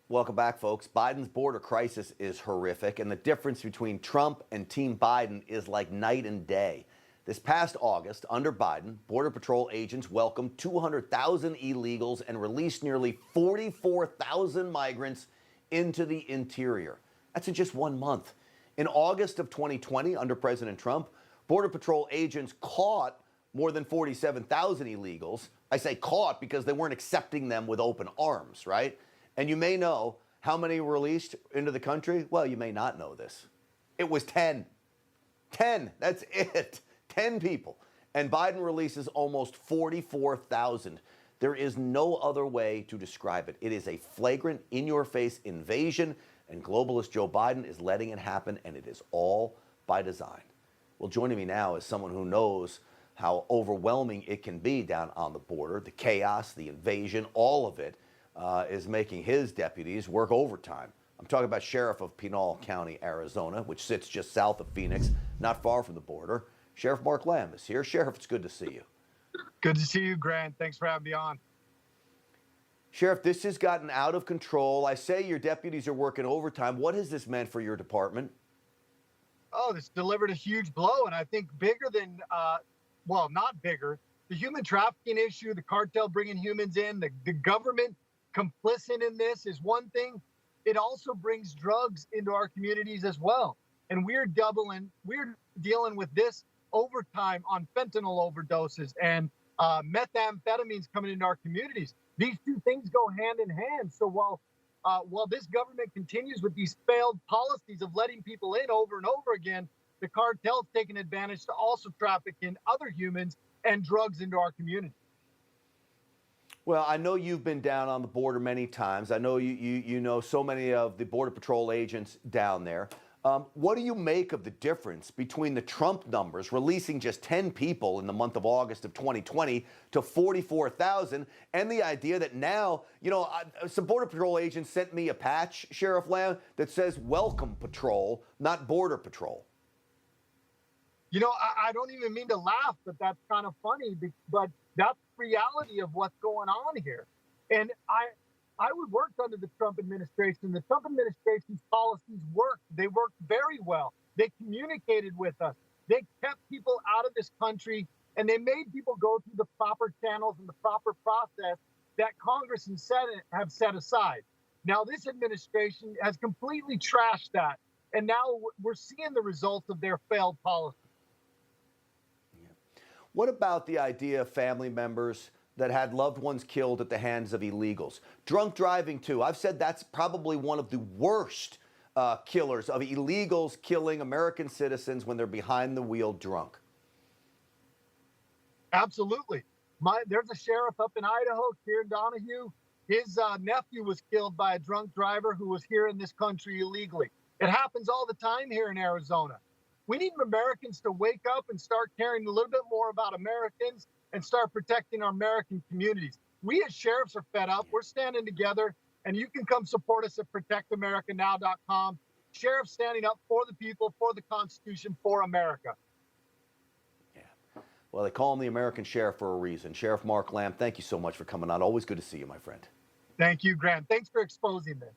Welcome back, folks. Biden's border crisis is horrific, and the difference between Trump and Team Biden is like night and day. This past August, under Biden, Border Patrol agents welcomed 200,000 illegals and released nearly 44,000 migrants into the interior. That's in just 1 month. In August of 2020, under President Trump, Border Patrol agents caught more than 47,000 illegals. I say caught because they weren't accepting them with open arms, right? And you may know how many were released into the country. Well, you may not know this. It was 10. 10, that's it. 10 people. And Biden releases almost 44,000. There is no other way to describe it. It is a flagrant, in-your-face invasion, and globalist Joe Biden is letting it happen, and it is all by design. Well, joining me now is someone who knows how overwhelming it can be down on the border. The chaos, the invasion, all of it is making his deputies work overtime. I'm talking about Sheriff of Pinal County, Arizona, which sits just south of Phoenix, not far from the border. Sheriff Mark Lamb is here. Sheriff, it's good to see you. Good to see you, Grant. Thanks for having me on. Sheriff, this has gotten out of control. I say your deputies are working overtime. What has this meant for your department? Oh, this delivered a huge blow, and I think bigger than, well, not bigger. The human trafficking issue, the cartel bringing humans in, the government complicit in this is one thing. It also brings drugs into our communities as well. And we're dealing with this overtime on fentanyl overdoses and methamphetamines coming into our communities. These two things go hand in hand. So while this government continues with these failed policies of letting people in over and over again, the cartel's taking advantage to also traffic in other humans and drugs into our community. Well, I know you've been down on the border many times. I know you know so many of the Border Patrol agents down there. What do you make of the difference between the Trump numbers, releasing just 10 people in the month of August of 2020 to 44,000, and the idea that now, some Border Patrol agents sent me a patch, Sheriff Lamb, that says Welcome Patrol, not Border Patrol? I don't even mean to laugh, but that's kind of funny, but that's the reality of what's going on here. And I would work under the Trump administration. The Trump administration's policies worked. They worked very well. They communicated with us. They kept people out of this country, and they made people go through the proper channels and the proper process that Congress and Senate have set aside. Now, this administration has completely trashed that, and now we're seeing the results of their failed policy. What about the idea of family members that had loved ones killed at the hands of illegals? Drunk driving, too. I've said that's probably one of the worst killers of illegals killing American citizens when they're behind the wheel drunk. Absolutely. There's a sheriff up in Idaho, Kieran Donahue. His nephew was killed by a drunk driver who was here in this country illegally. It happens all the time here in Arizona. We need Americans to wake up and start caring a little bit more about Americans and start protecting our American communities. We as sheriffs are fed up. We're standing together, and you can come support us at protectamericanow.com. Sheriffs standing up for the people, for the Constitution, for America. Yeah. Well, they call him the American Sheriff for a reason. Sheriff Mark Lamb, thank you so much for coming on. Always good to see you, my friend. Thank you, Grant. Thanks for exposing this.